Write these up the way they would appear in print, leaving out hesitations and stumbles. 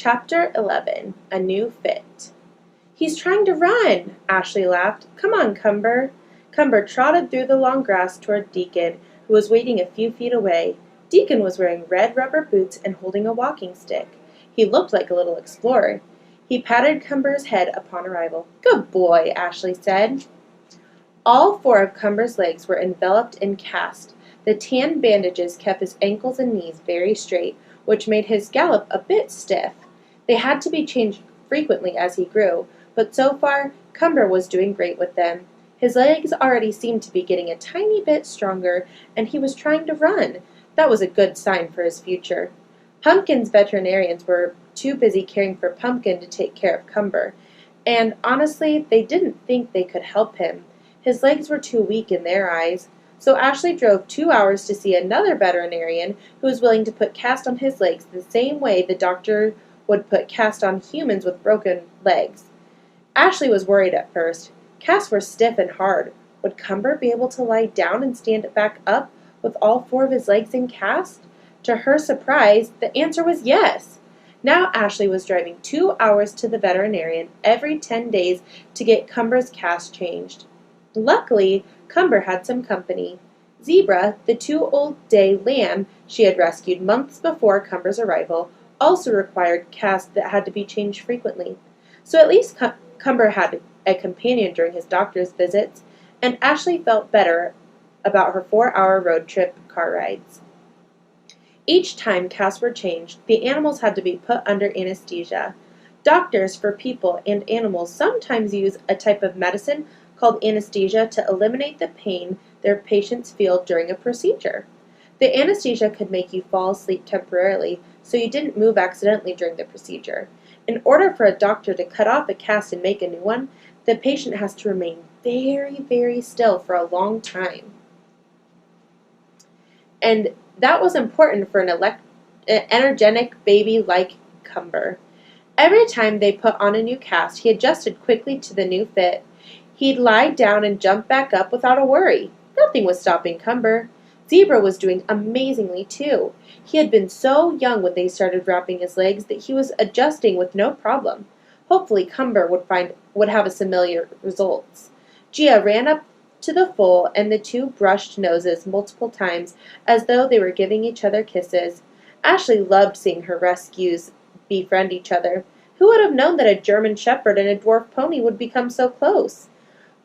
Chapter 11, A New Fit. "He's trying to run," Ashley laughed. "Come on, Cumber." Cumber trotted through the long grass toward Deacon, who was waiting a few feet away. Deacon was wearing red rubber boots and holding a walking stick. He looked like a little explorer. He patted Cumber's head upon arrival. "Good boy," Ashley said. All four of Cumber's legs were enveloped in cast. The tan bandages kept his ankles and knees very straight, which made his gallop a bit stiff. They had to be changed frequently as he grew, but so far, Cumber was doing great with them. His legs already seemed to be getting a tiny bit stronger, and he was trying to run. That was a good sign for his future. Pumpkin's veterinarians were too busy caring for Pumpkin to take care of Cumber, and honestly, they didn't think they could help him. His legs were too weak in their eyes. So Ashley drove 2 hours to see another veterinarian who was willing to put cast on his legs the same way the doctor would put cast on humans with broken legs. Ashley was worried at first. Casts were stiff and hard. Would Cumber be able to lie down and stand back up with all four of his legs in cast? To her surprise, the answer was yes. Now Ashley was driving 2 hours to the veterinarian every 10 days to get Cumber's cast changed. Luckily, Cumber had some company. Zebra, the 2-day lamb she had rescued months before Cumber's arrival, also required casts that had to be changed frequently. So at least Cumber had a companion during his doctor's visits, and Ashley felt better about her 4-hour road trip car rides. Each time casts were changed, the animals had to be put under anesthesia. Doctors for people and animals sometimes use a type of medicine called anesthesia to eliminate the pain their patients feel during a procedure. The anesthesia could make you fall asleep temporarily, so you didn't move accidentally during the procedure. In order for a doctor to cut off a cast and make a new one, the patient has to remain very, very still for a long time. And that was important for an energetic baby like Cumber. Every time they put on a new cast, he adjusted quickly to the new fit. He'd lie down and jump back up without a worry. Nothing was stopping Cumber. Zebra was doing amazingly too. He had been so young when they started wrapping his legs that he was adjusting with no problem. Hopefully Cumber would have a similar results. Gia ran up to the foal, and the two brushed noses multiple times as though they were giving each other kisses. Ashley loved seeing her rescues befriend each other. Who would have known that a German shepherd and a dwarf pony would become so close?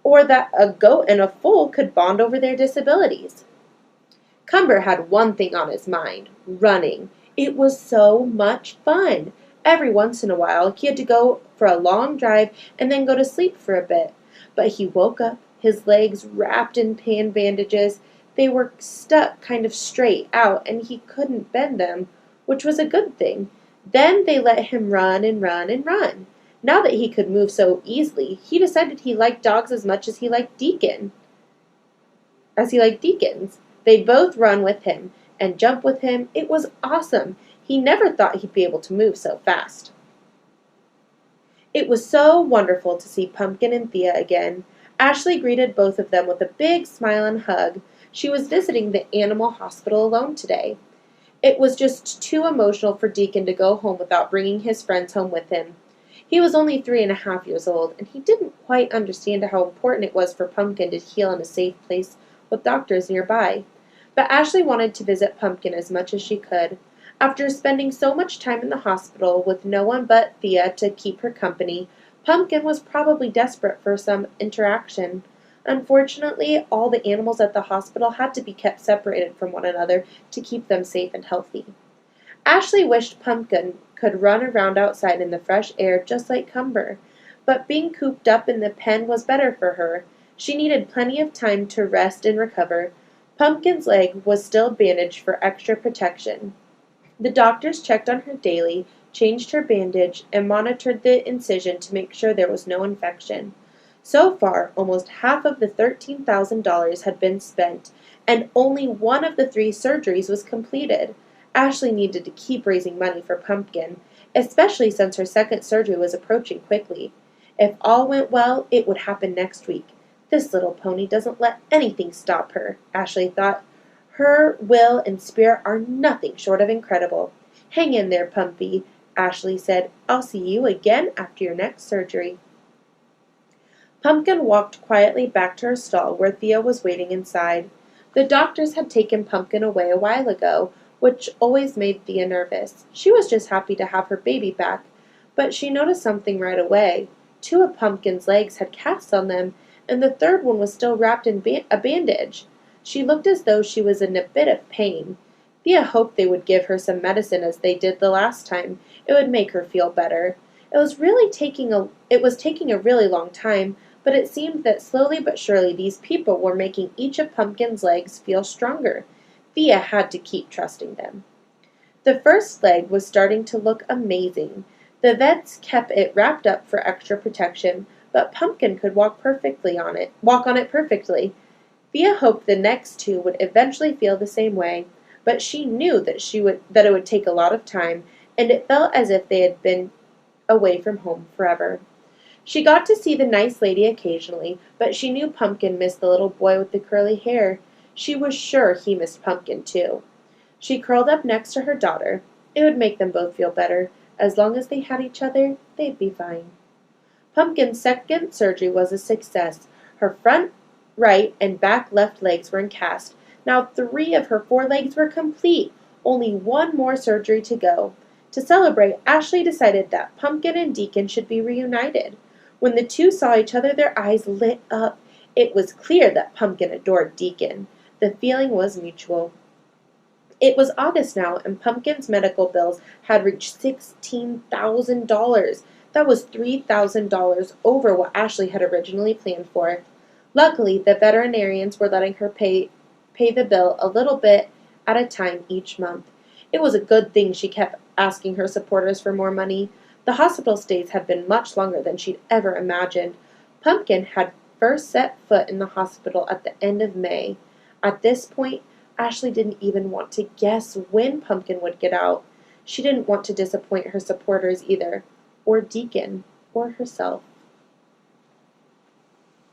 Or that a goat and a foal could bond over their disabilities? Cumber had one thing on his mind: running. It was so much fun. Every once in a while, he had to go for a long drive and then go to sleep for a bit. But he woke up, his legs wrapped in pan bandages. They were stuck kind of straight out, and he couldn't bend them, which was a good thing. Then they let him run and run and run. Now that he could move so easily, he decided he liked dogs as much as he liked deacons. They'd both run with him and jump with him. It was awesome. He never thought he'd be able to move so fast. It was so wonderful to see Pumpkin and Thea again. Ashley greeted both of them with a big smile and hug. She was visiting the animal hospital alone today. It was just too emotional for Deacon to go home without bringing his friends home with him. He was only 3.5 years old, and he didn't quite understand how important it was for Pumpkin to heal in a safe place with doctors nearby. But Ashley wanted to visit Pumpkin as much as she could. After spending so much time in the hospital with no one but Thea to keep her company, Pumpkin was probably desperate for some interaction. Unfortunately, all the animals at the hospital had to be kept separated from one another to keep them safe and healthy. Ashley wished Pumpkin could run around outside in the fresh air just like Cumber, but being cooped up in the pen was better for her. She needed plenty of time to rest and recover. Pumpkin's leg was still bandaged for extra protection. The doctors checked on her daily, changed her bandage, and monitored the incision to make sure there was no infection. So far, almost half of the $13,000 had been spent, and only one of the 3 surgeries was completed. Ashley needed to keep raising money for Pumpkin, especially since her second surgery was approaching quickly. If all went well, it would happen next week. This little pony doesn't let anything stop her, Ashley thought. Her will and spirit are nothing short of incredible. Hang in there, Pumpy. Ashley said. "I'll see you again after your next surgery." Pumpkin walked quietly back to her stall where Thea was waiting inside. The doctors had taken Pumpkin away a while ago, which always made Thea nervous. She was just happy to have her baby back, but she noticed something right away. Two of Pumpkin's legs had casts on them, and the third one was still wrapped in a bandage. She looked as though she was in a bit of pain. Thea hoped they would give her some medicine as they did the last time. It would make her feel better. It was taking a really long time, but it seemed that slowly but surely these people were making each of Pumpkin's legs feel stronger. Thea had to keep trusting them. The first leg was starting to look amazing. The vets kept it wrapped up for extra protection, but Pumpkin could walk on it perfectly. Thea hoped the next two would eventually feel the same way, but she knew that it would take a lot of time, and it felt as if they had been away from home forever. She got to see the nice lady occasionally, but she knew Pumpkin missed the little boy with the curly hair. She was sure he missed Pumpkin, too. She curled up next to her daughter. It would make them both feel better. As long as they had each other, they'd be fine. Pumpkin's second surgery was a success. Her front right and back left legs were in cast. Now 3 of her 4 legs were complete. Only one more surgery to go. To celebrate, Ashley decided that Pumpkin and Deacon should be reunited. When the two saw each other, their eyes lit up. It was clear that Pumpkin adored Deacon. The feeling was mutual. It was August now, and Pumpkin's medical bills had reached $16,000. That was $3,000 over what Ashley had originally planned for. Luckily, the veterinarians were letting her pay the bill a little bit at a time each month. It was a good thing she kept asking her supporters for more money. The hospital stays had been much longer than she'd ever imagined. Pumpkin had first set foot in the hospital at the end of May. At this point, Ashley didn't even want to guess when Pumpkin would get out. She didn't want to disappoint her supporters either, or Deacon, or herself.